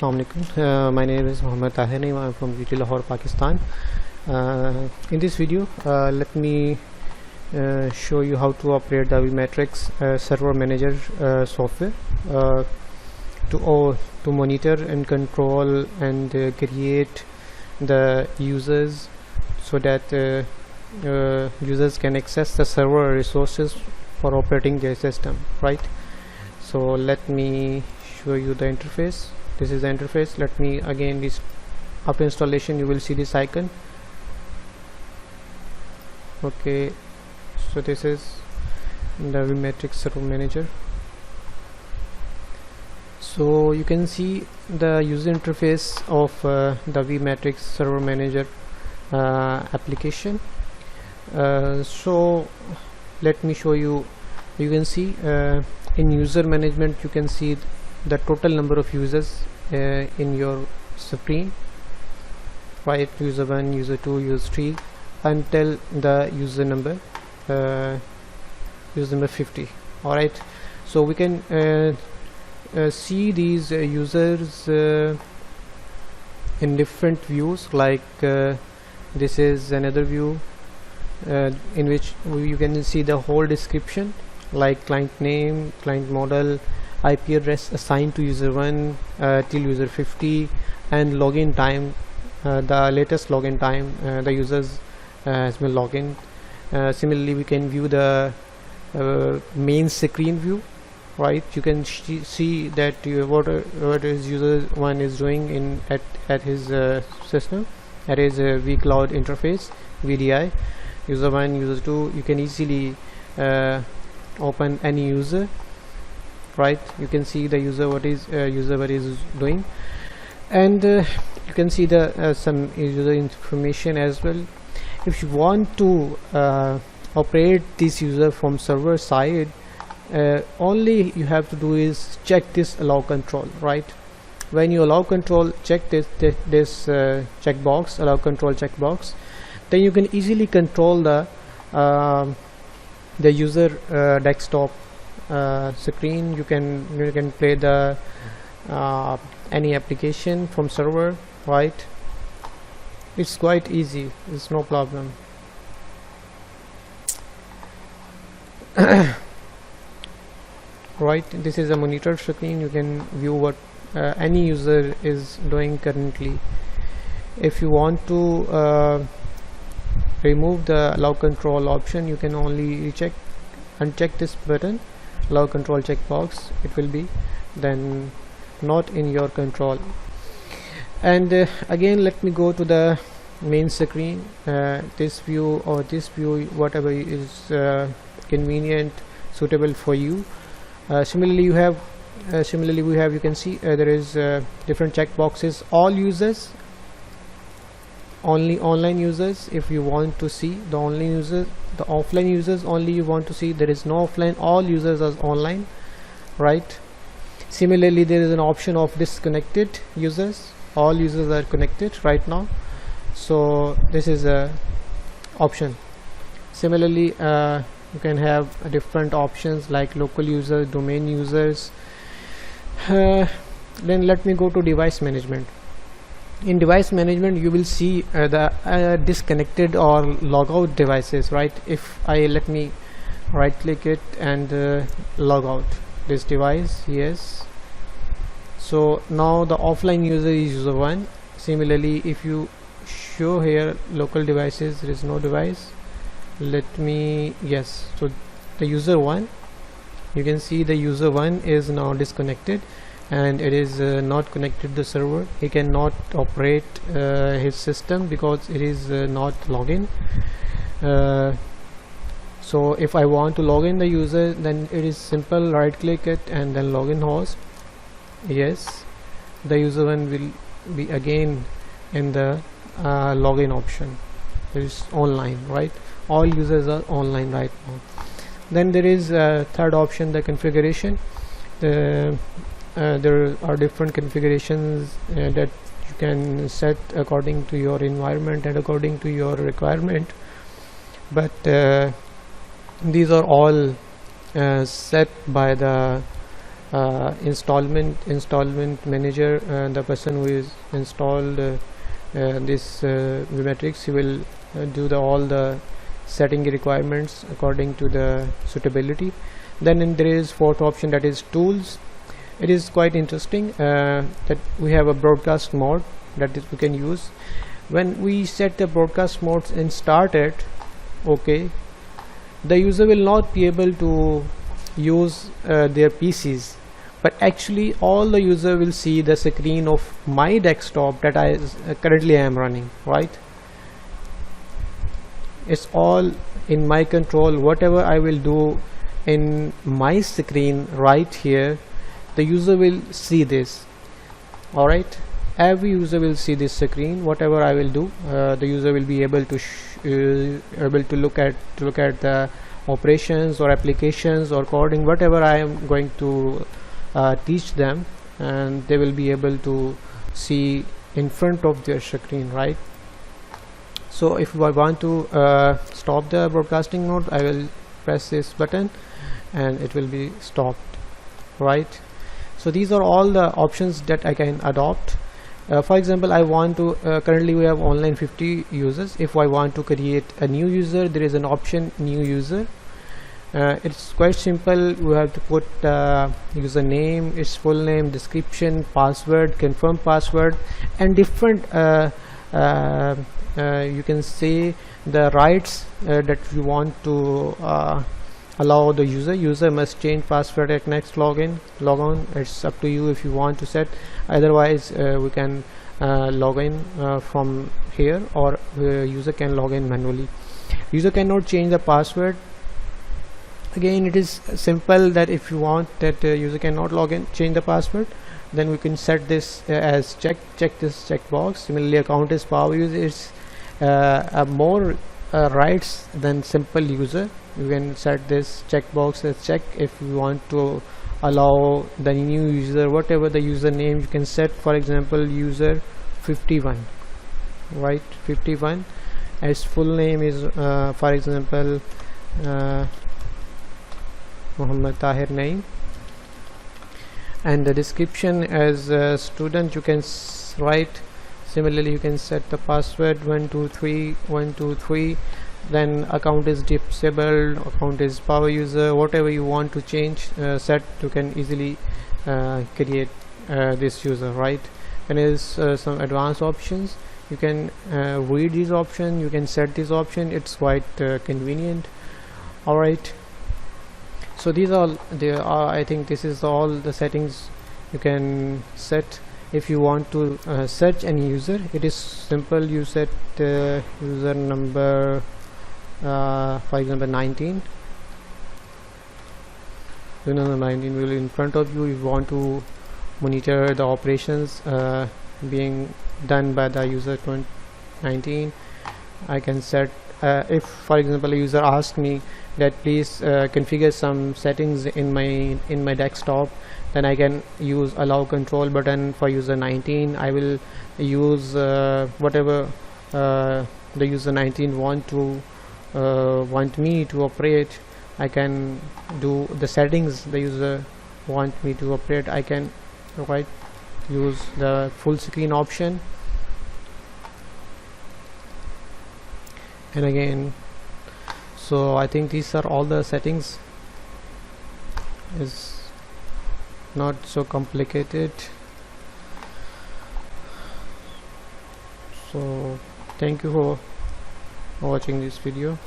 Assalamu alaikum. My name is Mohammed Tahir. I'm from UET Lahore, Pakistan. In this video, let me show you how to operate the vMatrix server manager software to monitor and control and create the users so that users can access the server resources for operating their system, right? So let me show you the interface. This is the interface. Let me again, this after installation you will see this icon. Okay, so this is the vMatrix server manager. So you can see the user interface of the vMatrix server manager application. So let me show you. You can see in user management you can see the total number of users in your screen, right? User 1, user 2, user 3 until the user number 50. All right, so we can see these users in different views, like this is another view in which you can see the whole description, like client name, client model, IP address assigned to user 1 till user 50, and login time, the latest login time the users has been logged in. Similarly, we can view the main screen view, right? You can see that what is user 1 is doing at his system, at his vCloud interface, VDI. User 1, user 2, you can easily open any user, right? You can see the user what is doing, and you can see the some user information as well. If you want to operate this user from server side, only you have to do is check this allow control, right? When you allow control, check this checkbox, allow control checkbox, then you can easily control the user desktop screen. You can play the any application from server, right? It's quite easy, it's no problem. Right, this is a monitor screen. You can view what any user is doing currently. If you want to remove the allow control option, you can only uncheck this button, allow control checkbox. It will be then not in your control. And again, let me go to the main screen. This view or this view, whatever is convenient, suitable for you. Similarly, we have you can see there is different checkboxes. All users, only online users. If you want to see the online users, the offline users only you want to see. There is no offline. All users are online, right? Similarly, there is an option of disconnected users. All users are connected right now, so this is a option. Similarly, you can have different options like local users, domain users. Then let me go to device management. In device management, you will see the disconnected or logout devices, right? If I let me right click it and log out this device, yes. So now the offline user is user 1. Similarly, if you show here local devices, there is no device. Let me, yes, so the user 1, you can see the user 1 is now disconnected and it is not connected to the server. He cannot operate his system because it is not login. So if I want to log in the user, then it is simple, right click it and then login host. Yes, the user 1 will be again in the login option. It is online, right? All users are online right now. Then there is a third option, the configuration. There are different configurations that you can set according to your environment and according to your requirement, but these are all set by the installment manager, the person who is installed this vMatrix, he will do all the setting requirements according to the suitability. Then there is fourth option, that is tools. It is quite interesting that we have a broadcast mode that we can use. When we set the broadcast modes and start it, okay, the user will not be able to use their PCs, but actually all the user will see the screen of my desktop that I currently am running, right? It's all in my control. Whatever I will do in my screen right here, the user will see this. All right, every user will see this screen. Whatever I will do, the user will be able to look at the operations or applications or coding, whatever I am going to teach them, and they will be able to see in front of their screen, right? So if I want to stop the broadcasting mode, I will press this button and it will be stopped, right? So these are all the options that I can adopt. For example, I want to currently we have online 50 users. If I want to create a new user, there is an option new user. It's quite simple. We have to put username, its full name, description, password, confirm password, and different you can say the rights that you want to allow the user must change password at next log on. It's up to you if you want to set. Otherwise we can log in from here, or user can log in manually. User cannot change the password. Again, it is simple that if you want that user cannot log in, change the password, then we can set this as check this checkbox. Similarly, account is power user is more rights than simple user. You can set this checkbox as check if you want to allow the new user, whatever the username you can set. For example, user 51, right? 51 as full name is for example Muhammad Tahir name, and the description as a student you can write. Similarly, you can set the password 123 123. Then account is disabled, account is power user, whatever you want to change set, you can easily create this user, right? And there is some advanced options. You can read these options, you can set this option. It's quite convenient. All right, so these are I think this is all the settings you can set. If you want to search any user, it is simple. You set user number for example 19. Number 19 will in front of you. You want to monitor the operations being done by the user 19. I can set if for example a user asks me that please configure some settings in my desktop, then I can use allow control button for user 19. I will use whatever the user 19 want me to operate. I can do the settings the user want me to operate. I can use the full screen option, and again, so I think these are all the settings. Is not so complicated. So thank you for watching this video.